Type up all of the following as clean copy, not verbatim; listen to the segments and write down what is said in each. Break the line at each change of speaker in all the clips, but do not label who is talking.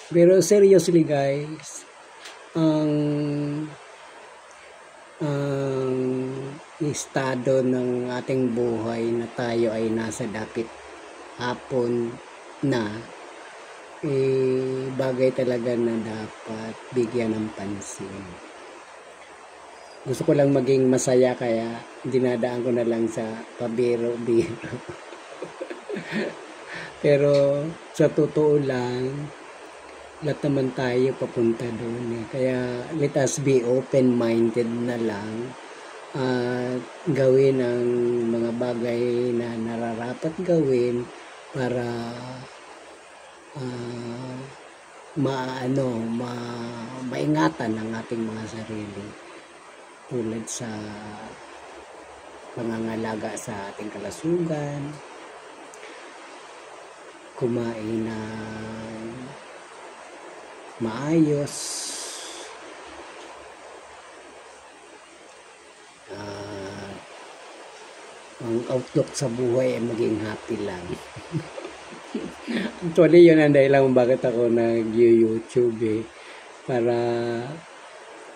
Pero seriously guys, ang ang estado ng ating buhay na tayo ay nasa dapit hapon na, bagay talaga na dapat bigyan ng pansin. Gusto ko lang maging masaya kaya dinadaan ko na lang sa pabiro-biro. Pero sa totoo lang, lahat naman tayo papunta doon. Kaya let us be open-minded na lang at gawin ang mga bagay na nararapat gawin para maingatan ang ating mga sarili, tulad sa pangangalaga sa ating kalusugan, kumain ng maayos, ang outlook sa buhay ay maging happy lang. Actually, yun ang dahilan bakit ako nag-YouTube para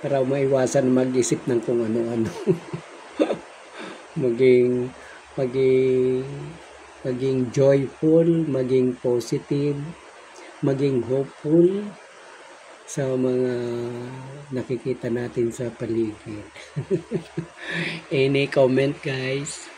maiwasan mag-isip ng kung ano-ano. maging joyful, maging positive, maging hopeful sa mga nakikita natin sa paligid. Any comment guys?